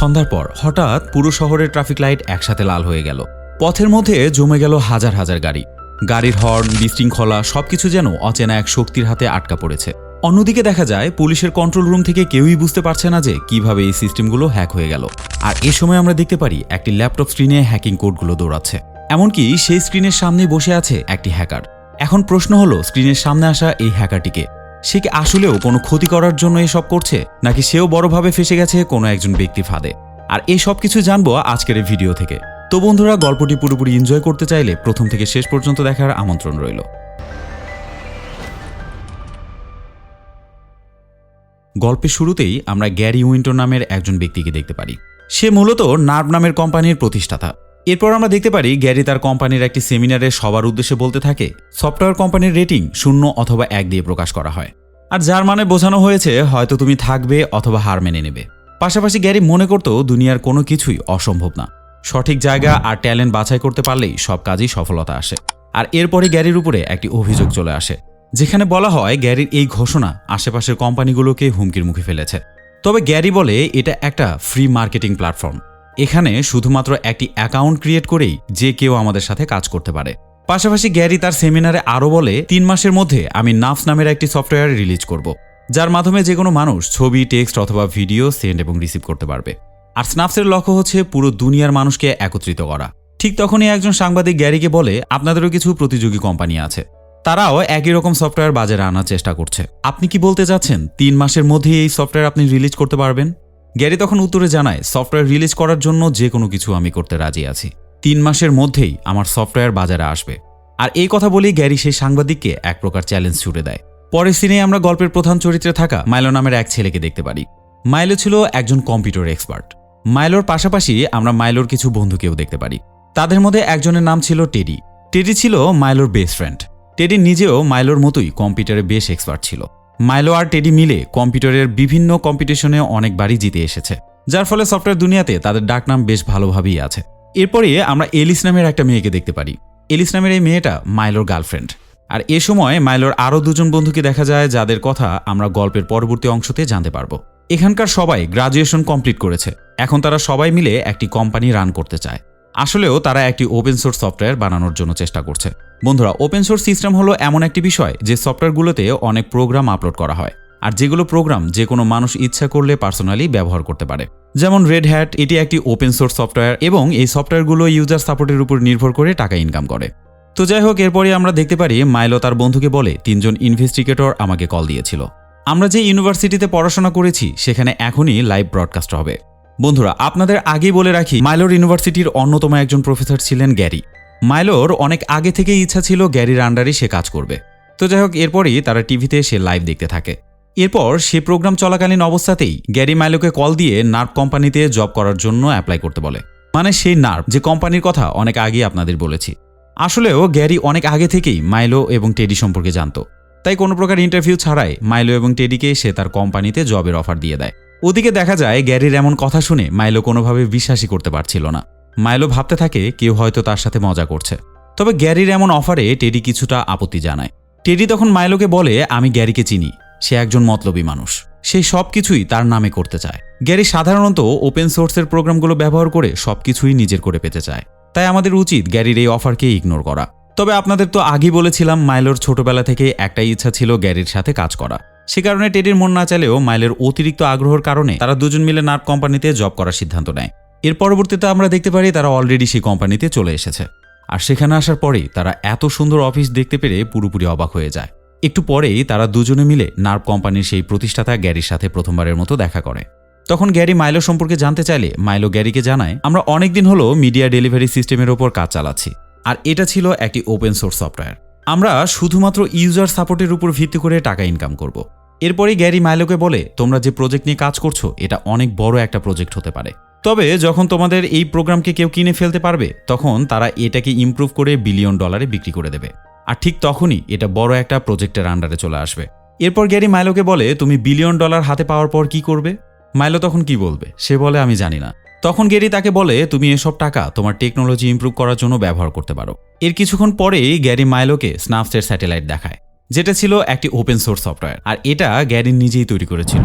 সন্ধ্যার পর হঠাৎ পুরো শহরের ট্রাফিক লাইট একসাথে লাল হয়ে গেল। পথের মধ্যে জমে গেল হাজার হাজার গাড়ি। গাড়ির হর্ন, বিশৃঙ্খলা সবকিছু যেন অচেনা এক শক্তির হাতে আটকা পড়েছে। অন্যদিকে দেখা যায় পুলিশের কন্ট্রোল রুম থেকে কেউই বুঝতে পারছে না যে কিভাবে এই সিস্টেমগুলো হ্যাক হয়ে গেল। আর এ সময় আমরা দেখতে পারি একটি ল্যাপটপ স্ক্রিনে হ্যাকিং কোডগুলো দৌড়াচ্ছে। এমনকি সেই স্ক্রিনের সামনে বসে আছে একটি হ্যাকার। এখন প্রশ্ন হলো, স্ক্রিনের সামনে আসা এই হ্যাকারটিকে, সে কি আসলেও কোনো ক্ষতি করার জন্য এসব করছে, নাকি সেও বড়ভাবে ফেসে গেছে কোনো একজন ব্যক্তির ফাঁদে? আর এই সব কিছু জানবো আজকের এই ভিডিও থেকে। তো বন্ধুরা, গল্পটি পুরোপুরি এনজয় করতে চাইলে প্রথম থেকে শেষ পর্যন্ত দেখার আমন্ত্রণ রইল। গল্পের শুরুতেই আমরা গ্যারি উইন্টন নামের একজন ব্যক্তিকে দেখতে পারি। সে মূলত নার্ভ নামের কোম্পানির প্রতিষ্ঠাতা। এরপর আমরা দেখতে পারি গ্যারি তার কোম্পানির একটি সেমিনারে সবার উদ্দেশ্যে বলতে থাকে, সফটওয়্যার কোম্পানির রেটিং 0 অথবা 1 দিয়ে প্রকাশ করা হয়, আর যার মানে বোঝানো হয়েছে হয়তো তুমি থাকবে অথবা হার মেনে নেবে। পাশাপাশি গ্যারি মনে করত দুনিয়ার কোনো কিছুই অসম্ভব না, সঠিক জায়গা আর ট্যালেন্ট বাছাই করতে পারলেই সব কাজেই সফলতা আসে। আর এরপরে গ্যারির উপরে একটি অভিযোগ চলে আসে, যেখানে বলা হয় গ্যারির এই ঘোষণা আশেপাশের কোম্পানিগুলোকে হুমকির মুখে ফেলেছে। তবে গ্যারি বলে এটা একটা ফ্রি মার্কেটিং প্ল্যাটফর্ম, এখানে শুধুমাত্র একটি অ্যাকাউন্ট ক্রিয়েট করেই যে কেউ আমাদের সাথে কাজ করতে পারে। পাশাপাশি গ্যারি তার সেমিনারে আরও বলে, 3 মাসের মধ্যে আমি নাফস নামের একটি সফটওয়্যার রিলিজ করব, যার মাধ্যমে যে কোনো মানুষ ছবি, টেক্সট অথবা ভিডিও সেন্ড এবং রিসিভ করতে পারবে। আর স্নাফসের লক্ষ্য হচ্ছে পুরো দুনিয়ার মানুষকে একত্রিত করা। ঠিক তখনই একজন সাংবাদিক গ্যারিকে বলে, আপনাদেরও কিছু প্রতিযোগী কোম্পানি আছে, তারাও একই রকম সফটওয়্যার বাজারে আনার চেষ্টা করছে। আপনি কি বলতে চাচ্ছেন 3 মাসের মধ্যেই এই সফটওয়্যার আপনি রিলিজ করতে পারবেন? গ্যারি তখন উত্তরে জানায়, সফটওয়্যার রিলিজ করার জন্য যে কোনো কিছু আমি করতে রাজি আছি। 3 মাসের মধ্যেই আমার সফটওয়্যার বাজারে আসবে। আর এই কথা বলেই গ্যারি সেই সাংবাদিককে এক প্রকার চ্যালেঞ্জ ছুড়ে দেয়। পরের সিনে আমরা গল্পের প্রধান চরিত্রে থাকা মাইলো নামের এক ছেলেকে দেখতে পারি। মাইলো ছিল একজন কম্পিউটার এক্সপার্ট। মাইলোর পাশাপাশি আমরা মাইলোর কিছু বন্ধুকেও দেখতে পারি। তাদের মধ্যে একজনের নাম ছিল টেডি। টেডি ছিল মাইলোর বেস্ট ফ্রেন্ড। টেডি নিজেও মাইলোর মতোই কম্পিউটারে বেশ এক্সপার্ট ছিল। মাইলো আর টেডি মিলে কম্পিউটারের বিভিন্ন কম্পিটিশনে অনেকবারই জিতে এসেছে, যার ফলে সফটওয়্যার দুনিয়াতে তাদের ডাকনাম বেশ ভালোভাবেই আছে। এরপরে আমরা এলিস নামের একটা মেয়েকে দেখতে পারি। এলিস নামের এই মেয়েটা মাইলোর গার্লফ্রেন্ড। আর এ সময় মাইলোর আরও 2 জন বন্ধুকে দেখা যায়, যাদের কথা আমরা গল্পের পরবর্তী অংশতে জানতে পারবো। এখানকার সবাই গ্রাজুয়েশন কমপ্লিট করেছে, এখন তারা সবাই মিলে একটি কোম্পানি রান করতে চায়। আসলেও তারা একটি ওপেন সোর্স সফটওয়্যার বানানোর জন্য চেষ্টা করছে। বন্ধুরা, ওপেন সোর্স সিস্টেম হলো এমন একটি বিষয় যে সফটওয়্যারগুলোতে অনেক প্রোগ্রাম আপলোড করা হয়, আর যেগুলো প্রোগ্রাম যে কোনো মানুষ ইচ্ছা করলে পার্সোনালি ব্যবহার করতে পারে। যেমন রেড হ্যাট, এটি একটি ওপেন সোর্স সফটওয়্যার এবং এই সফটওয়্যারগুলো ইউজার সাপোর্টের উপর নির্ভর করে টাকা ইনকাম করে। তো যাই হোক, এরপরে আমরা দেখতে পারি মাইলো তার বন্ধুকে বলে, 3 জন ইনভেস্টিগেটর আমাকে কল দিয়েছিল। আমরা যে ইউনিভার্সিটিতে পড়াশোনা করেছি সেখানে এখনই লাইভ ব্রডকাস্ট হবে। বন্ধুরা, আপনাদের আগেই বলে রাখি, মাইলোর ইউনিভার্সিটির অন্যতম একজন প্রফেসর ছিলেন গ্যারি। মাইলোর অনেক আগে থেকেই ইচ্ছা ছিল গ্যারির আন্ডারে সে কাজ করবে। তো যাই হোক, এরপরই তারা টিভিতে সে লাইভ দেখতে থাকে। এরপর সে প্রোগ্রাম চলাকালীন অবস্থাতেই গ্যারি মাইলোকে কল দিয়ে নার্ভ কোম্পানিতে জব করার জন্য অ্যাপ্লাই করতে বলে, মানে সেই নার্ভ যে কোম্পানির কথা অনেক আগেই আপনাদের বলেছি। আসলেও গ্যারি অনেক আগে থেকেই মাইলো এবং টেডি সম্পর্কে জানত, তাই কোনো প্রকার ইন্টারভিউ ছাড়াই মাইলো এবং টেডিকে সে তার কোম্পানিতে জবের অফার দিয়ে দেয়। ওদিকে দেখা যায় গ্যারির এমন কথা শুনে মাইলো কোনোভাবে বিশ্বাসই করতে পারছিল না। মাইলো ভাবতে থাকে কেউ হয়তো তার সাথে মজা করছে। তবে গ্যারির এমন অফারে টেডি কিছুটা আপত্তি জানায়। টেডি তখন মাইলোকে বলে, আমি গ্যারিকে চিনি, সে একজন মতলবী মানুষ, সে সব কিছুই তার নামে করতে চায়। গ্যারি সাধারণত ওপেন সোর্সের প্রোগ্রামগুলো ব্যবহার করে সবকিছুই নিজের করে পেতে চায়, তাই আমাদের উচিত গ্যারির এই অফারকে ইগনোর করা। তবে আপনাদের তো আগেই বলেছিলাম মাইলোর ছোটবেলা থেকে একটাই ইচ্ছা ছিল গ্যারির সাথে কাজ করা। সে কারণে টেডির মন না চাইলেও মাইলের অতিরিক্ত আগ্রহের কারণে তারা 2 জন মিলে নার্ভ কোম্পানিতে জব করার সিদ্ধান্ত নেয়। এর পরবর্তীতে আমরা দেখতে পারি তারা অলরেডি সেই কোম্পানিতে চলে এসেছে। আর সেখানে আসার পরেই তারা এত সুন্দর অফিস দেখতে পেরে পুরোপুরি অবাক হয়ে যায়। একটু পরেই তারা 2 জনে মিলে নার্ভ কোম্পানির সেই প্রতিষ্ঠাতা গ্যারির সাথে প্রথমবারের মতো দেখা করে। তখন গ্যারি মাইলো সম্পর্কে জানতে চাইলে মাইলো গ্যারিকে জানায়, আমরা অনেকদিন হলো মিডিয়া ডেলিভারি সিস্টেমের ওপর কাজ চালাচ্ছি, আর এটা ছিল একটি ওপেন সোর্স সফটওয়্যার। আমরা শুধুমাত্র ইউজার সাপোর্টের উপর ভিত্তি করে টাকা ইনকাম করব। এরপরই গ্যারি মাইলোকে বলে, তোমরা যে প্রজেক্ট নিয়ে কাজ করছো এটা অনেক বড় একটা প্রজেক্ট হতে পারে, তবে যখন তোমাদের এই প্রোগ্রামকে কেউ কিনে ফেলতে পারবে তখন তারা এটাকে ইমপ্রুভ করে $1 বিলিয়ন বিক্রি করে দেবে, আর ঠিক তখনই এটা বড় একটা প্রজেক্টের আন্ডারে চলে আসবে। এরপর গ্যারি মাইলোকে বলে, তুমি $1 বিলিয়ন হাতে পাওয়ার পর কি করবে? মাইলো তখন কি বলবে? সে বলে, আমি জানি না। তখন গ্যারি তাকে বলে, তুমি এসব টাকা তোমার টেকনোলজি ইমপ্রুভ করার জন্য ব্যবহার করতে পারো। এর কিছুক্ষণ পরেই গ্যারি মাইলোকে স্নাপচ্যাট স্যাটেলাইট দেখায়, যেটা ছিল একটি ওপেন সোর্স সফটওয়্যার, আর এটা গ্যারি নিজেই তৈরি করেছিল।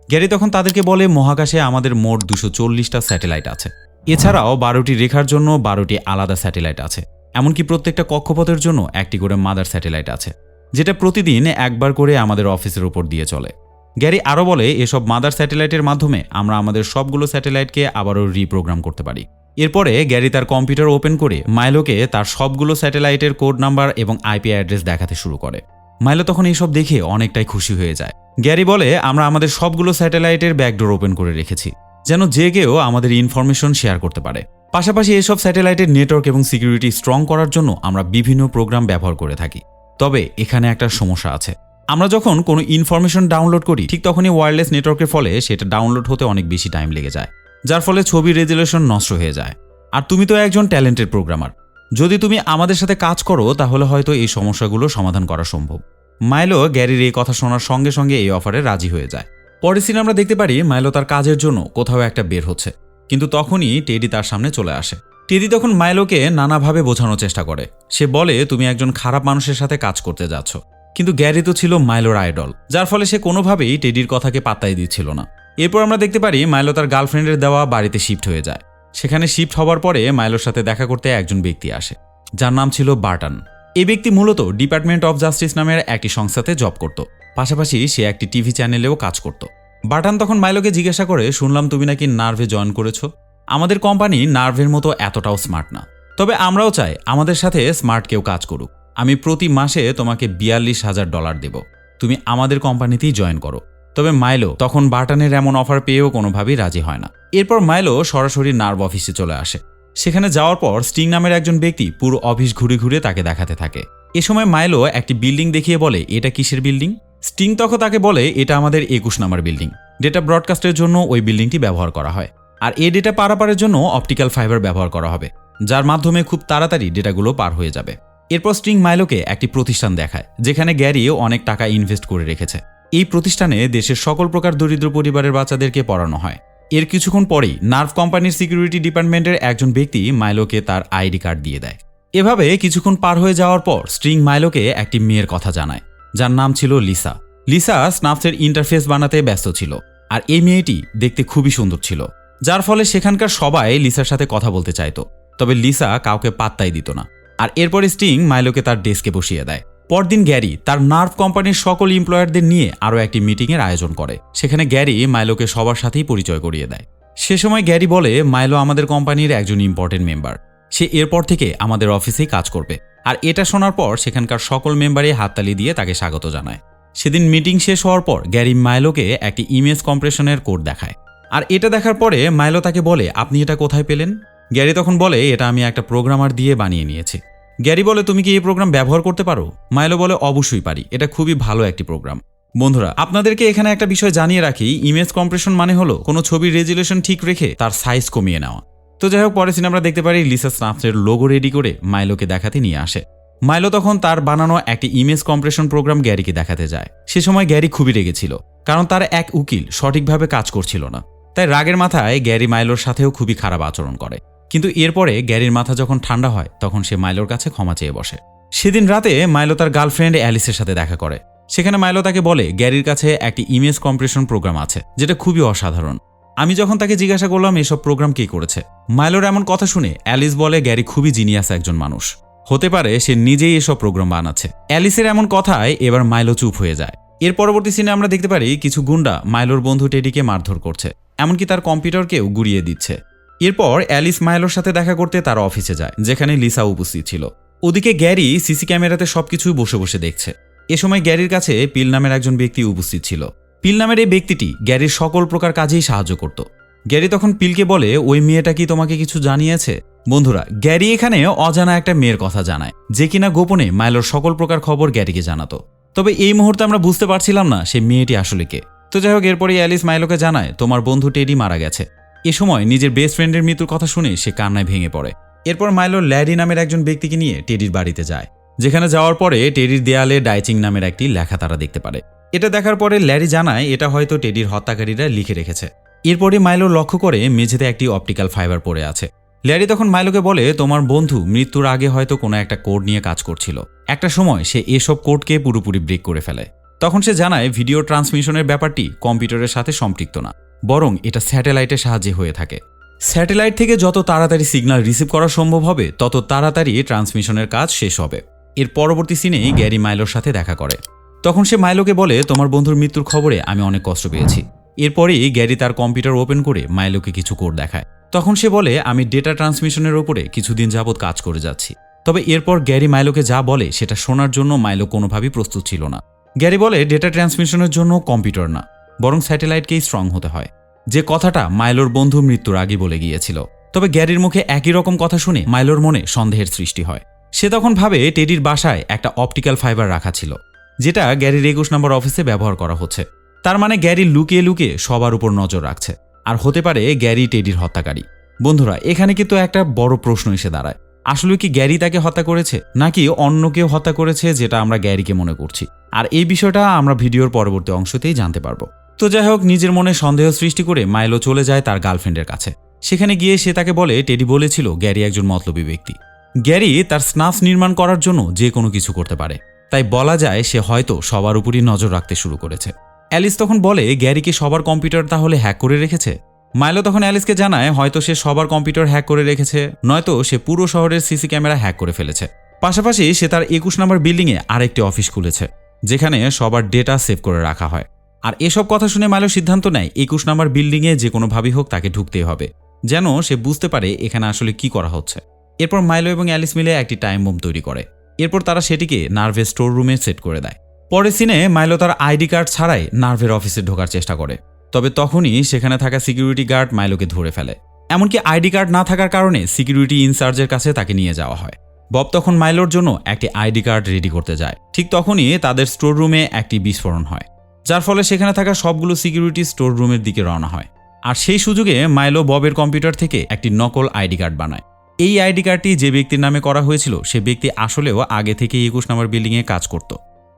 গ্যারি তখন তাদেরকে বলে মহাকাশে আমাদের মোট 240টা স্যাটেলাইট আছে। এছাড়াও 12টি রেখার জন্য 12টি আলাদা স্যাটেলাইট আছে। এমনকি প্রত্যেকটা কক্ষপথের জন্য একটি করে মাদার স্যাটেলাইট আছে, যেটা প্রতিদিন একবার করে আমাদের অফিসের উপর দিয়ে চলে। গ্যারি আরও বলে এসব মাদার স্যাটেলাইটের মাধ্যমে আমরা আমাদের সবগুলো স্যাটেলাইটকে আবারও রিপ্রোগ্রাম করতে পারি। এরপরে গ্যারি তার কম্পিউটার ওপেন করে মাইলোকে তার সবগুলো স্যাটেলাইটের কোড নাম্বার এবং আইপি অ্যাড্রেস দেখাতে শুরু করে। মাইলো তখন এইসব দেখে অনেকটাই খুশি হয়ে যায়। গ্যারি বলে আমরা আমাদের সবগুলো স্যাটেলাইটের ব্যাকডোর ওপেন করে রেখেছি, যেন যে কেউ আমাদের ইনফরমেশন শেয়ার করতে পারে। পাশাপাশি এসব স্যাটেলাইটের নেটওয়ার্ক এবং সিকিউরিটি স্ট্রং করার জন্য আমরা বিভিন্ন প্রোগ্রাম ব্যবহার করে থাকি। তবে এখানে একটা সমস্যা আছে, আমরা যখন কোনো ইনফরমেশন ডাউনলোড করি ঠিক তখনই ওয়্যারলেস নেটওয়ার্কের ফলে সেটা ডাউনলোড হতে অনেক বেশি টাইম লেগে যায়, যার ফলে ছবির রেজুলেশন নষ্ট হয়ে যায়। আর তুমি তো একজন ট্যালেন্টেড প্রোগ্রামার, যদি তুমি আমাদের সাথে কাজ করো তাহলে হয়তো এই সমস্যাগুলো সমাধান করা সম্ভব। মাইলো গ্যারির এই কথা শোনার সঙ্গে সঙ্গে এই অফারে রাজি হয়ে যায়। পরের সিনে আমরা দেখতে পারি মাইলো তার কাজের জন্য কোথাও একটা বের হচ্ছে, কিন্তু তখনই টেডি তার সামনে চলে আসে। টেডি তখন মাইলোকে নানাভাবে বোঝানোর চেষ্টা করে। সে বলে তুমি একজন খারাপ মানুষের সাথে কাজ করতে যাচ্ছ, কিন্তু গ্যারি তো ছিল মাইলোর আইডল, যার ফলে সে কোনোভাবেই টেডির কথাকে পাত্তাই দিচ্ছিল না। এরপর আমরা দেখতে পারি মাইলো তার গার্লফ্রেন্ডের দেওয়া বাড়িতে শিফট হয়ে যায়। সেখানে শিফট হওয়ার পরে মাইলোর সাথে দেখা করতে একজন ব্যক্তি আসে, যার নাম ছিল বার্টন। এই ব্যক্তি মূলত ডিপার্টমেন্ট অফ জাস্টিস নামের একটি সংস্থাতে জব করত, পাশাপাশি সে একটি টিভি চ্যানেলেও কাজ করত। বার্টন তখন মাইলোকে জিজ্ঞাসা করে, শুনলাম তুমি নাকি নার্ভে জয়েন করেছো। আমাদের কোম্পানি নার্ভের মতো এতটাও স্মার্ট না, তবে আমরাও চাই আমাদের সাথে স্মার্ট কেউ কাজ করুক। আমি প্রতি মাসে তোমাকে $42,000 দেব, তুমি আমাদের কোম্পানিতেই জয়েন করো। তবে মাইলো তখন বার্টনের এমন অফার পেয়েও কোনোভাবেই রাজি হয় না। এরপর মাইলো সরাসরি নার্ভ অফিসে চলে আসে। সেখানে যাওয়ার পর স্টিং নামের একজন ব্যক্তি পুরো অফিস ঘুরে ঘুরে তাকে দেখাতে থাকে। এ সময় মাইলো একটি বিল্ডিং দেখিয়ে বলে, এটা কিসের বিল্ডিং? স্টিং তখন তাকে বলে, এটা আমাদের 21 নম্বর বিল্ডিং। ডেটা ব্রডকাস্টের জন্য ওই বিল্ডিংটি ব্যবহার করা হয়, আর এই ডেটা পারাপারের জন্য অপটিক্যাল ফাইবার ব্যবহার করা হবে, যার মাধ্যমে খুব তাড়াতাড়ি ডেটাগুলো পার হয়ে যাবে। এরপর স্টিং মাইলোকে একটি প্রতিষ্ঠান দেখায়, যেখানে গ্যারিও অনেক টাকা ইনভেস্ট করে রেখেছে। এই প্রতিষ্ঠানে দেশের সকল প্রকার দরিদ্র পরিবারের বাচ্চাদেরকে পড়ানো হয়। এর কিছুক্ষণ পরেই নার্ভ কোম্পানির সিকিউরিটি ডিপার্টমেন্টের একজন ব্যক্তি মাইলোকে তার আইডি কার্ড দিয়ে দেয়। এভাবে কিছুক্ষণ পার হয়ে যাওয়ার পর স্ট্রিং মাইলোকে একটি মেয়ের কথা জানায়, যার নাম ছিল লিসা। লিসা স্ন্যাপচ্যাট ইন্টারফেস বানাতে ব্যস্ত ছিল, আর এই মেয়েটি দেখতে খুবই সুন্দর ছিল, যার ফলে সেখানকার সবাই লিসার সাথে কথা বলতে চাইতো। তবে লিসা কাউকে পাত্তাই দিত না। আর এরপরে স্টিং মাইলোকে তার ডেস্কে বসিয়ে দেয়। পরদিন গ্যারি তার নার্ভ কোম্পানির সকল এমপ্লয়ারদের নিয়ে আরও একটি মিটিংয়ের আয়োজন করে। সেখানে গ্যারি মাইলোকে সবার সাথেই পরিচয় করিয়ে দেয়। সে সময় গ্যারি বলে, মাইলো আমাদের কোম্পানির একজন ইম্পর্টেন্ট মেম্বার, সে এরপর থেকে আমাদের অফিসেই কাজ করবে। আর এটা শোনার পর সেখানকার সকল মেম্বারই হাততালি দিয়ে তাকে স্বাগত জানায়। সেদিন মিটিং শেষ হওয়ার পর গ্যারি মাইলোকে একটি ইমেজ কম্প্রেশনের কোড দেখায়। আর এটা দেখার পরে মাইলো তাকে বলে, আপনি এটা কোথায় পেলেন? গ্যারি তখন বলে, এটা আমি একটা প্রোগ্রামার দিয়ে বানিয়ে নিয়েছি। গ্যারি বলে, তুমি কি এই প্রোগ্রাম ব্যবহার করতে পারো? মাইলো বলে, অবশ্যই পারি, এটা খুবই ভালো একটি প্রোগ্রাম। বন্ধুরা, আপনাদেরকে এখানে একটা বিষয় জানিয়ে রাখি, ইমেজ কম্প্রেশন মানে হলো কোনো ছবির রেজুলেশন ঠিক রেখে তার সাইজ কমিয়ে নেওয়া। তো যাই হোক, পরে সিনে আমরা দেখতে পারি লিসা স্ন্যাপচ্যাটের লোগো রেডি করে মাইলোকে দেখাতে নিয়ে আসে। মাইলো তখন তার বানানো একটি ইমেজ কম্প্রেশন প্রোগ্রাম গ্যারিকে দেখাতে যায়। সে সময় গ্যারি খুবই রেগেছিল, কারণ তার এক উকিল সঠিকভাবে কাজ করছিল না। তাই রাগের মাথায় গ্যারি মাইলোর সাথেও খুবই খারাপ আচরণ করে। কিন্তু এরপরে গ্যারির মাথা যখন ঠান্ডা হয় তখন সে মাইলোর কাছে ক্ষমা চেয়ে বসে। সেদিন রাতে মাইলো তার গার্লফ্রেন্ড অ্যালিসের সাথে দেখা করে। সেখানে মাইলো তাকে বলে, গ্যারির কাছে একটি ইমেজ কম্প্রেশন প্রোগ্রাম আছে, যেটা খুবই অসাধারণ। আমি যখন তাকে জিজ্ঞাসা করলাম এসব প্রোগ্রাম কে করেছে, মাইলোর এমন কথা শুনে অ্যালিস বলে, গ্যারি খুবই জিনিয়াস একজন মানুষ, হতে পারে সে নিজেই এসব প্রোগ্রাম বানাচ্ছে। অ্যালিসের এমন কথায় এবার মাইলো চুপ হয়ে যায়। এর পরবর্তী সিনে আমরা দেখতে পারি কিছু গুন্ডা মাইলোর বন্ধু টেডিকে মারধর করছে, এমনকি তার কম্পিউটারকেও গুড়িয়ে দিচ্ছে। এরপর অ্যালিস মাইলোর সাথে দেখা করতে তার অফিসে যায়, যেখানে লিসা উপস্থিত ছিল। ওদিকে গ্যারি সিসি ক্যামেরাতে সবকিছু বসে বসে দেখছে। এ সময় গ্যারির কাছে পিল নামের একজন ব্যক্তি উপস্থিত ছিল। পিল নামের এই ব্যক্তিটি গ্যারির সকল প্রকার কাজেই সাহায্য করত। গ্যারি তখন পিলকে বলে, ওই মেয়েটা কি তোমাকে কিছু জানিয়েছে? বন্ধুরা, গ্যারি এখানে অজানা একটা মেয়ের কথা জানায়, যে কিনা গোপনে মাইলোর সকল প্রকার খবর গ্যারিকে জানাতো। তবে এই মুহূর্তে আমরা বুঝতে পারছিলাম না সে মেয়েটি আসলে কে। তো যাই হোক, এরপরে অ্যালিস মাইলোকে জানায়, তোমার বন্ধু টেডি মারা গেছে। এ সময় নিজের বেস্ট ফ্রেন্ডের মৃত্যুর কথা শুনে সে কান্নায় ভেঙে পড়ে। এরপর মাইলো ল্যারি নামের একজন ব্যক্তিকে নিয়ে টেডির বাড়িতে যায়, যেখানে যাওয়ার পরে টেডির দেয়ালে ডাইচিং নামের একটি লেখা তারা দেখতে পারে। এটা দেখার পরে ল্যারি জানায় এটা হয়তো টেডির হত্যাকারীরা লিখে রেখেছে। এরপরে মাইলো লক্ষ্য করে মেঝেতে একটি অপটিক্যাল ফাইবার পড়ে আছে। ল্যারি তখন মাইলোকে বলে, তোমার বন্ধু মৃত্যুর আগে হয়তো কোনো একটা কোড নিয়ে কাজ করছিল। একটা সময় সে এসব কোডকে পুরোপুরি ব্রেক করে ফেলে। তখন সে জানায় ভিডিও ট্রান্সমিশনের ব্যাপারটি কম্পিউটারের সাথে সম্পৃক্ত না, বরং এটা স্যাটেলাইটের সাহায্যে হয়ে থাকে। স্যাটেলাইট থেকে যত তাড়াতাড়ি সিগন্যাল রিসিভ করা সম্ভব হবে তত তাড়াতাড়ি ট্রান্সমিশনের কাজ শেষ হবে। এর পরবর্তী সিনেই গ্যারি মাইলোর সাথে দেখা করে। তখন সে মাইলোকে বলে, তোমার বন্ধুর মৃত্যুর খবরে আমি অনেক কষ্ট পেয়েছি। এরপরেই গ্যারি তার কম্পিউটার ওপেন করে মাইলোকে কিছু কোড দেখায়। তখন সে বলে, আমি ডেটা ট্রান্সমিশনের ওপরে কিছুদিন যাবৎ কাজ করে যাচ্ছি। তবে এরপর গ্যারি মাইলোকে যা বলে সেটা শোনার জন্য মাইলো কোনোভাবেই প্রস্তুত ছিল না। গ্যারি বলে, ডেটা ট্রান্সমিশনের জন্য কম্পিউটার না, বরং স্যাটেলাইটকেই স্ট্রং হতে হয়, যে কথাটা মাইলোর বন্ধু মৃত্যুর আগে বলে গিয়েছিল। তবে গ্যারির মুখে একই রকম কথা শুনে মাইলোর মনে সন্দেহের সৃষ্টি হয়। সে তখন ভাবে টেডির বাসায় একটা অপটিক্যাল ফাইবার রাখা ছিল, যেটা গ্যারির 21 নম্বর অফিসে ব্যবহার করা হচ্ছে। তার মানে গ্যারি লুকিয়ে লুকিয়ে সবার উপর নজর রাখছে, আর হতে পারে গ্যারি টেডির হত্যাকারী। বন্ধুরা, এখানে কিন্তু একটা বড় প্রশ্ন এসে দাঁড়ায়, আসলে কি গ্যারি তাকে হত্যা করেছে নাকি অন্য কেউ হত্যা করেছে, যেটা আমরা গ্যারিকে মনে করছি। আর এই বিষয়টা আমরা ভিডিওর পরবর্তী অংশতেই জানতে পারবো। তো যাই হোক, নিজের মনে সন্দেহ সৃষ্টি করে মাইলো চলে যায় তার গার্লফ্রেন্ডের কাছে। সেখানে গিয়ে সে তাকে বলে, টেডি বলেছিল গ্যারি একজন মতলবী ব্যক্তি। গ্যারি তার স্নাফস নির্মাণ করার জন্য যে কোনো কিছু করতে পারে, তাই বলা যায় সে হয়তো সবার উপরই নজর রাখতে শুরু করেছে। অ্যালিস তখন বলে, গ্যারিকে সবার কম্পিউটার তাহলে হ্যাক করে রেখেছে। মাইলো তখন অ্যালিসকে জানায় হয়তো সে সবার কম্পিউটার হ্যাক করে রেখেছে, নয়তো সে পুরো শহরের সিসি ক্যামেরা হ্যাক করে ফেলেছে। পাশাপাশি সে তার 21 নম্বর বিল্ডিংয়ে আরেকটি অফিস খুলেছে, যেখানে সবার ডেটা সেভ করে রাখা হয়। আর এসব কথা শুনে মাইলো সিদ্ধান্ত নেয় 21 নম্বর বিল্ডিংয়ে যে কোনোভাবেই হোক তাকে ঢুকতেই হবে, যেন সে বুঝতে পারে এখানে আসলে কি করা হচ্ছে। এরপর মাইলো এবং অ্যালিস মিলে একটি টাইম বোম তৈরি করে। এরপর তারা সেটিকে নার্ভের স্টোর রুমে সেট করে দেয়। পরের সিনে মাইলো তার আইডি কার্ড ছাড়াই নার্ভের অফিসে ঢোকার চেষ্টা করে। তবে তখনই সেখানে থাকা সিকিউরিটি গার্ড মাইলোকে ধরে ফেলে। এমনকি আইডি কার্ড না থাকার কারণে সিকিউরিটি ইনচার্জের কাছে তাকে নিয়ে যাওয়া হয়। বব তখন মাইলোর জন্য একটি আইডি কার্ড রেডি করতে যায়। ঠিক তখনই তাদের স্টোর রুমে একটি বিস্ফোরণ হয়, যার ফলে সেখানে থাকা সবগুলো সিকিউরিটি স্টোর রুমের দিকে রওনা হয়। আর সেই সুযোগে মাইলো ববের কম্পিউটার থেকে একটি নকল আইডি কার্ড বানায়। এই আইডি কার্ডটি যে ব্যক্তির নামে করা হয়েছিল সে ব্যক্তি আসলেও আগে থেকে 21 নম্বর বিল্ডিংয়ে কাজ করত।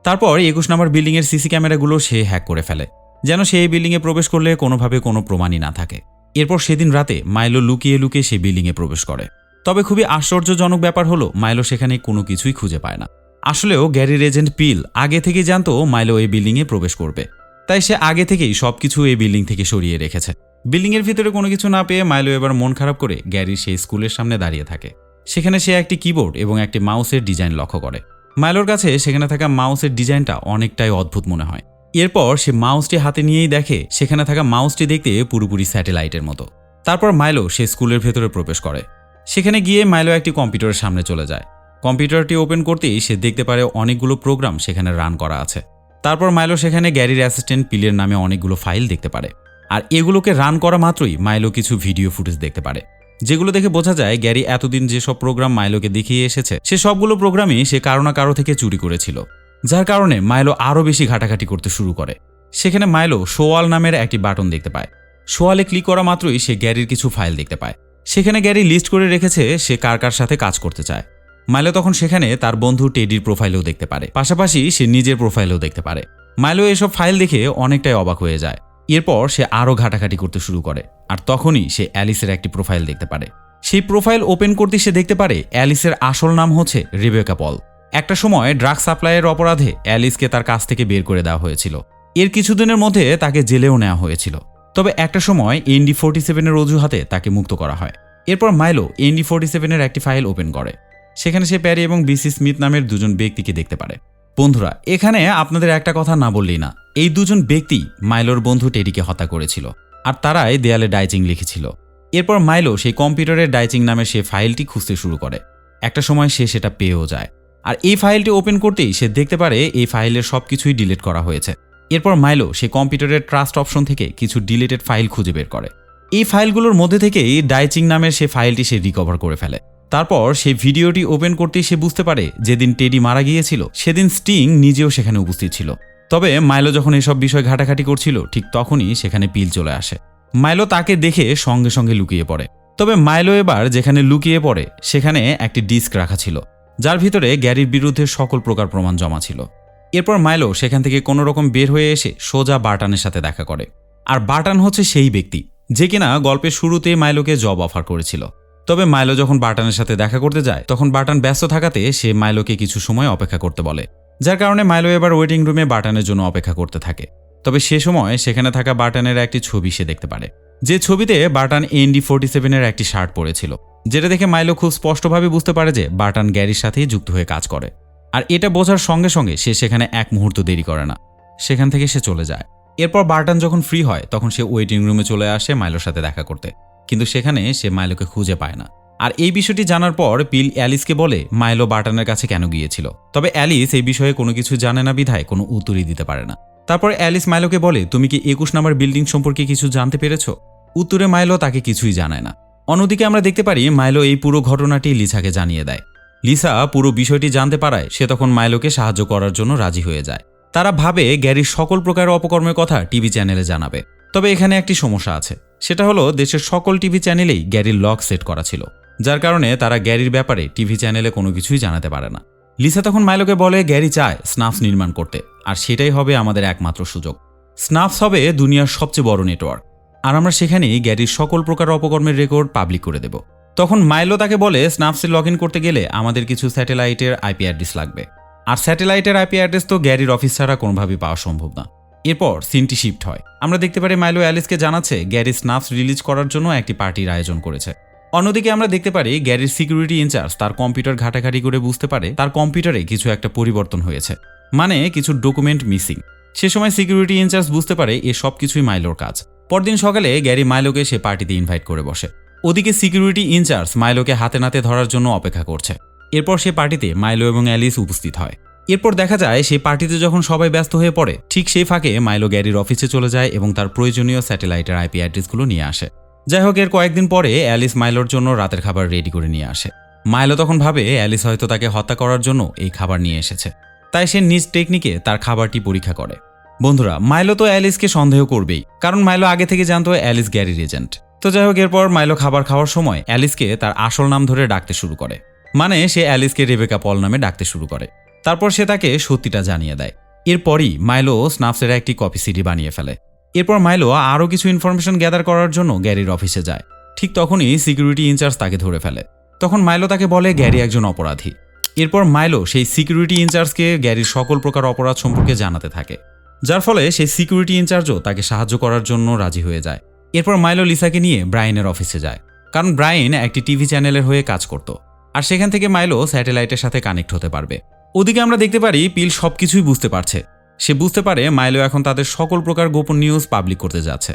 তারপর 21 নম্বর বিল্ডিংয়ের সিসি ক্যামেরাগুলো সে হ্যাক করে ফেলে, যেন সে এই বিল্ডিংয়ে প্রবেশ করলে কোনোভাবে কোনো প্রমাণই না থাকে। এরপর সেদিন রাতে মাইলো লুকিয়ে লুকিয়ে সেই বিল্ডিংয়ে প্রবেশ করে। তবে খুবই আশ্চর্যজনক ব্যাপার হলো মাইলো সেখানে কোনো কিছুই খুঁজে পায় না। আসলেও গ্যারির এজেন্ট পিল আগে থেকেই জানতো মাইলো এই বিল্ডিংয়ে প্রবেশ করবে, তাই সে আগে থেকেই সবকিছু এই বিল্ডিং থেকে সরিয়ে রেখেছে। বিল্ডিংয়ের ভিতরে কোনো কিছু না পেয়ে মাইলো এবার মন খারাপ করে গ্যারির সেই স্কুলের সামনে দাঁড়িয়ে থাকে। সেখানে সে একটি কিবোর্ড এবং একটি মাউসের ডিজাইন লক্ষ্য করে। মাইলোর কাছে সেখানে থাকা মাউসের ডিজাইনটা অনেকটাই অদ্ভুত মনে হয়। এরপর সে মাউসটি হাতে নিয়েই দেখে সেখানে থাকা মাউসটি দেখতে পুরোপুরি স্যাটেলাইটের মতো। তারপর মাইলো সে স্কুলের ভেতরে প্রবেশ করে। সেখানে গিয়ে মাইলো একটি কম্পিউটারের সামনে চলে যায়। কম্পিউটারটি ওপেন করতেই সে দেখতে পারে অনেকগুলো প্রোগ্রাম সেখানে রান করা আছে। তারপর মাইলো সেখানে গ্যারির অ্যাসিস্ট্যান্ট পিলের নামে অনেকগুলো ফাইল দেখতে পারে। আর এগুলোকে রান করা মাত্রই মাইলো কিছু ভিডিও ফুটেজ দেখতে পারে, যেগুলো দেখে বোঝা যায় গ্যারি এতদিন যেসব প্রোগ্রাম মাইলোকে দেখিয়ে এসেছে সে সবগুলো প্রোগ্রামই সে কারো না কারো থেকে চুরি করেছিল, যার কারণে মাইলো আরও বেশি ঘাটাঘাটি করতে শুরু করে। সেখানে মাইলো শোয়াল নামের একটি বাটন দেখতে পায়। শোয়ালে ক্লিক করা মাত্রই সে গ্যারির কিছু ফাইল দেখতে পায়। সেখানে গ্যারি লিস্ট করে রেখেছে সে কার কার সাথে কাজ করতে চায়। মাইলো তখন সেখানে তার বন্ধু টেডির প্রোফাইলও দেখতে পারে, পাশাপাশি সে নিজের প্রোফাইলও দেখতে পারে। মাইলো এসব ফাইল দেখে অনেকটাই অবাক হয়ে যায়। এরপর সে আরও ঘাটাঘাটি করতে শুরু করে, আর তখনই সে অ্যালিসের একটি প্রোফাইল দেখতে পারে। সেই প্রোফাইল ওপেন করতে সে দেখতে পারে অ্যালিসের আসল নাম হচ্ছে রেবেকা পল। একটা সময় ড্রাগ সাপ্লাইয়ের অপরাধে অ্যালিসকে তার কাছ থেকে বের করে দেওয়া হয়েছিল। এর কিছুদিনের মধ্যে তাকে জেলেও নেওয়া হয়েছিল। তবে একটা সময় ND-47 অজুহাতে তাকে মুক্ত করা হয়। এরপর মাইলো ND-47 একটি ফাইল ওপেন করে। সেখানে সে প্যারি এবং বিসি স্মিথ নামের দুজন ব্যক্তিকে দেখতে পারে। বন্ধুরা, এখানে আপনাদের একটা কথা না বললেই না, এই দুজন ব্যক্তি মাইলোর বন্ধু টেডিকে হত্যা করেছিল, আর তারাই দেয়ালে ডাইচিং লিখেছিল। এরপর মাইলো সেই কম্পিউটারের ডাইচিং নামের সে ফাইলটি খুঁজতে শুরু করে। একটা সময় সে সেটা পেয়েও যায়, আর এই ফাইলটি ওপেন করতেই সে দেখতে পারে এই ফাইলের সবকিছুই ডিলিট করা হয়েছে। এরপর মাইলো সে কম্পিউটারের ট্রাস্ট অপশন থেকে কিছু ডিলিটেড ফাইল খুঁজে বের করে। এই ফাইলগুলোর মধ্যে থেকেই ডাইচিং নামের সে ফাইলটি সে রিকভার করে ফেলে। তারপর সেই ভিডিওটি ওপেন করতেই সে বুঝতে পারে যেদিন টেডি মারা গিয়েছিল সেদিন স্টিং নিজেও সেখানে উপস্থিত ছিল। তবে মাইলো যখন এসব বিষয় ঘাটাঘাটি করছিল ঠিক তখনই সেখানে পিল চলে আসে। মাইলো তাকে দেখে সঙ্গে সঙ্গে লুকিয়ে পড়ে। তবে মাইলো এবার যেখানে লুকিয়ে পড়ে সেখানে একটি ডিস্ক রাখা ছিল, যার ভিতরে গ্যারির বিরুদ্ধে সকল প্রকার প্রমাণ জমা ছিল। এরপর মাইলো সেখান থেকে কোনো রকম বের হয়ে এসে সোজা বার্টানের সাথে দেখা করে। আর বার্টান হচ্ছে সেই ব্যক্তি যে কিনা গল্পের শুরুতে মাইলোকে জব অফার করেছিল। তবে মাইলো যখন বার্টানের সাথে দেখা করতে যায় তখন বার্টান ব্যস্ত থাকাতে সে মাইলোকে কিছু সময় অপেক্ষা করতে বলে। যার কারণে মাইলো এবার ওয়েটিং রুমে বার্টনের জন্য অপেক্ষা করতে থাকে। তবে সে সময় সেখানে থাকা বার্টনের একটি ছবি সে দেখতে পারে, যে ছবিতে বার্টন ND-47 এর একটি শার্ট পরেছিল, যেটা দেখে মাইলো খুব স্পষ্টভাবে বুঝতে পারে যে বার্টন গ্যারির সাথেই যুক্ত হয়ে কাজ করে। আর এটা বোঝার সঙ্গে সঙ্গে সে সেখানে এক মুহূর্ত দেরি করে না, সেখান থেকে সে চলে যায়। এরপর বার্টন যখন ফ্রি হয় তখন সে ওয়েটিং রুমে চলে আসে মাইলোর সাথে দেখা করতে, কিন্তু সেখানে সে মাইলোকে খুঁজে পায় না। আর এই বিষয়টি জানার পর পিল অ্যালিসকে বলে মাইলো বার্টনের কাছে কেন গিয়েছিল, তবে অ্যালিস এই বিষয়ে কোনো কিছু জানে না বিধায় কোনো উত্তরই দিতে পারে না। তারপর অ্যালিস মাইলোকে বলে, তুমি কি 21 নম্বর বিল্ডিং সম্পর্কে কিছু জানতে পেরেছো? উত্তরে মাইলো তাকে কিছুই জানায় না। অন্যদিকে আমরা দেখতে পারি মাইলো এই পুরো ঘটনাটি লিসাকে জানিয়ে দেয়। লিসা পুরো বিষয়টি জানতে পারায় সে তখন মাইলোকে সাহায্য করার জন্য রাজি হয়ে যায়। তারা ভাবে গ্যারির সকল প্রকার অপকর্মের কথা টিভি চ্যানেলে জানাবে। তবে এখানে একটি সমস্যা আছে, সেটা হলো দেশের সকল টিভি চ্যানেলেই গ্যারির লক সেট করা ছিল, যার কারণে তারা গ্যারির ব্যাপারে টিভি চ্যানেলে কোনো কিছুই জানাতে পারে না। লিসা তখন মাইলোকে বলে গ্যারি চায় স্নাফস নির্মাণ করতে, আর সেটাই হবে আমাদের একমাত্র সুযোগ। স্নাফস হবে দুনিয়ার সবচেয়ে বড় নেটওয়ার্ক, আর আমরা সেখানেই গ্যারির সকল প্রকার অপকর্মের রেকর্ড পাবলিক করে দেব। তখন মাইলো তাকে বলে স্নাফসে লগ ইন করতে গেলে আমাদের কিছু স্যাটেলাইটের আইপি অ্যাড্রেস লাগবে, আর স্যাটেলাইটের আইপি অ্যাড্রেস তো গ্যারির অফিস ছাড়া কোনোভাবেই পাওয়া সম্ভব না। এরপর সিনটি শিফট হয়। আমরা দেখতে পারি মাইলো অ্যালিসকে জানাচ্ছে গ্যারি স্নাফস রিলিজ করার জন্য একটি পার্টির আয়োজন করেছে। অন্যদিকে আমরা দেখতে পারি গ্যারির সিকিউরিটি ইনচার্জ তার কম্পিউটার ঘাটাঘাটি করে বুঝতে পারে তার কম্পিউটারে কিছু একটা পরিবর্তন হয়েছে, মানে কিছু ডকুমেন্ট মিসিং। সে সময় সিকিউরিটি ইনচার্জ বুঝতে পারে এ সব কিছুই মাইলোর কাজ। পরদিন সকালে গ্যারি মাইলোকে সে পার্টিতে ইনভাইট করে বসে। ওদিকে সিকিউরিটি ইনচার্জ মাইলোকে হাতে নাতে ধরার জন্য অপেক্ষা করছে। এরপর সে পার্টিতে মাইলো এবং অ্যালিস উপস্থিত হয়। এরপর দেখা যায় সেই পার্টিতে যখন সবাই ব্যস্ত হয়ে পড়ে, ঠিক সেই ফাঁকে মাইলো গ্যারির অফিসে চলে যায় এবং তার প্রয়োজনীয় স্যাটেলাইটের আইপি অ্যাড্রেসগুলো নিয়ে আসে। যাই হোক, এর কয়েকদিন পরে অ্যালিস মাইলোর জন্য রাতের খাবার রেডি করে নিয়ে আসে। মাইলো তখন ভাবে অ্যালিস হয়তো তাকে হত্যা করার জন্য এই খাবার নিয়ে এসেছে, তাই সে নিজ টেকনিকে তার খাবারটি পরীক্ষা করে। বন্ধুরা, মাইলো তো অ্যালিসকে সন্দেহ করবেই, কারণ মাইলো আগে থেকে জানতো অ্যালিস গ্যারির এজেন্ট। তো যাই হোক, এরপর মাইলো খাবার খাওয়ার সময় অ্যালিসকে তার আসল নাম ধরে ডাকতে শুরু করে, মানে সে অ্যালিসকে রেবেকা পল নামে ডাকতে শুরু করে। তারপর সে তাকে সত্যিটা জানিয়ে দেয়। এরপরই মাইলো স্নাফসের একটি কপি সিডি বানিয়ে ফেলে। এরপর মাইলো আরও কিছু ইনফরমেশন গ্যাদার করার জন্য গ্যারির অফিসে যায়। ঠিক তখনই সিকিউরিটি ইনচার্জ তাকে ধরে ফেলে। তখন মাইলো তাকে বলে গ্যারি একজন অপরাধী। এরপর মাইলো সেই সিকিউরিটি ইনচার্জকে গ্যারির সকল প্রকার অপরাধ সম্পর্কে জানাতে থাকে, যার ফলে সেই সিকিউরিটি ইনচার্জও তাকে সাহায্য করার জন্য রাজি হয়ে যায়। এরপর মাইলো লিসাকে নিয়ে ব্রায়েনের অফিসে যায়, কারণ ব্রায়েন একটি টিভি চ্যানেলের হয়ে কাজ করত, আর সেখান থেকে মাইলো স্যাটেলাইটের সাথে কানেক্ট হতে পারবে। ওদিকে আমরা দেখতে পারি পিল সবকিছুই বুঝতে পারছে। সে বুঝতে পারে মাইলো এখন তাদের সকল প্রকার গোপন নিউজ পাবলিক করতে যাচ্ছে,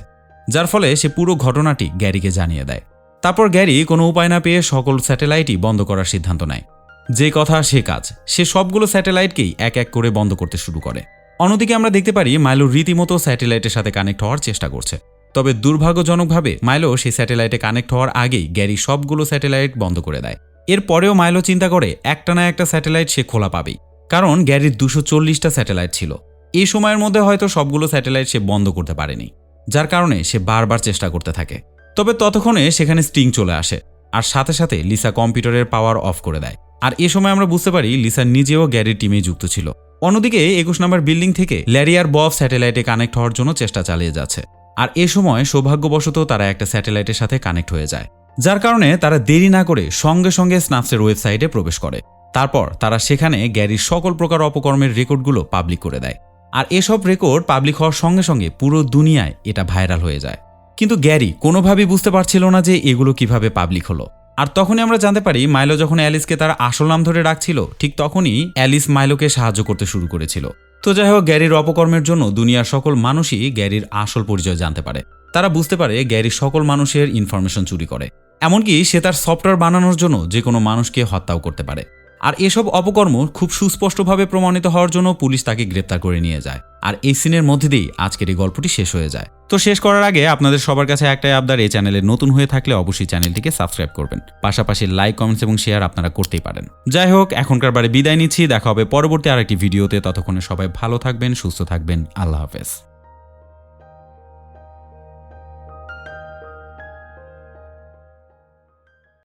যার ফলে সে পুরো ঘটনাটি গ্যারিকে জানিয়ে দেয়। তারপর গ্যারি কোনো উপায় না পেয়ে সকল স্যাটেলাইটই বন্ধ করার সিদ্ধান্ত নেয়। যে কথা সে কাজ, সে সবগুলো স্যাটেলাইটকেই এক এক করে বন্ধ করতে শুরু করে। অন্যদিকে আমরা দেখতে পারি মাইলো রীতিমতো স্যাটেলাইটের সাথে কানেক্ট হওয়ার চেষ্টা করছে, তবে দুর্ভাগ্যজনকভাবে মাইলো সেই স্যাটেলাইটে কানেক্ট হওয়ার আগেই গ্যারি সবগুলো স্যাটেলাইট বন্ধ করে দেয়। এরপরেও মাইলো চিন্তা করে একটা না একটা স্যাটেলাইট সে খোলা পাবেই, কারণ গ্যারির 240টা স্যাটেলাইট ছিল। এই সময়ের মধ্যে হয়তো সবগুলো স্যাটেলাইট সে বন্ধ করতে পারেনি, যার কারণে সে বারবার চেষ্টা করতে থাকে। তবে ততক্ষণে সেখানে স্টিং চলে আসে, আর সাথে সাথে লিসা কম্পিউটারের পাওয়ার অফ করে দেয়। আর এ সময় আমরা বুঝতে পারি লিসা নিজেও গ্যারির টিমে যুক্ত ছিল। অন্যদিকে 21 নম্বর বিল্ডিং থেকে ল্যারি আর বব স্যাটেলাইটে কানেক্ট হওয়ার জন্য চেষ্টা চালিয়ে যাচ্ছে, আর এ সময় সৌভাগ্যবশত তারা একটা স্যাটেলাইটের সাথে কানেক্ট হয়ে যায়, যার কারণে তারা দেরি না করে সঙ্গে সঙ্গে স্নাফসের ওয়েবসাইটে প্রবেশ করে। তারপর তারা সেখানে গ্যারির সকল প্রকার অপকর্মের রেকর্ডগুলো পাবলিক করে দেয়, আর এসব রেকর্ড পাবলিক হওয়ার সঙ্গে সঙ্গে পুরো দুনিয়ায় এটা ভাইরাল হয়ে যায়। কিন্তু গ্যারি কোনোভাবেই বুঝতে পারছিল না যে এগুলো কিভাবে পাবলিক হলো। আর তখনই আমরা জানতে পারি মাইলো যখন অ্যালিসকে তার আসল নাম ধরে ডাকছিল, ঠিক তখনই অ্যালিস মাইলোকে সাহায্য করতে শুরু করেছিল। তো যাই হোক, গ্যারির অপকর্মের জন্য দুনিয়ার সকল মানুষই গ্যারির আসল পরিচয় জানতে পারে। তারা বুঝতে পারে গ্যারি সকল মানুষের ইনফরমেশন চুরি করে, এমনকি সে তার সফটওয়্যার বানানোর জন্য যে কোনো মানুষকে হত্যাও করতে পারে। আর এসব অপকর্ম খুব সুস্পষ্টভাবে প্রমাণিত হওয়ার জন্য পুলিশ তাকে গ্রেপ্তার করে নিয়ে যায়। আর এই সিনের মধ্যে দিয়েই আজকের এই গল্পটি শেষ হয়ে যায়। তো শেষ করার আগে আপনাদের সবার কাছে একটাই আবদার, এই চ্যানেলে নতুন হয়ে থাকলে অবশ্যই চ্যানেলটিকে সাবস্ক্রাইব করবেন, পাশাপাশি লাইক, কমেন্টস এবং শেয়ার আপনারা করতেই পারেন। যাই হোক, এখনকার বারে বিদায় নিচ্ছি। দেখা হবে পরবর্তী আরেকটি ভিডিওতে। ততক্ষণে সবাই ভালো থাকবেন, সুস্থ থাকবেন। আল্লাহ হাফেজ।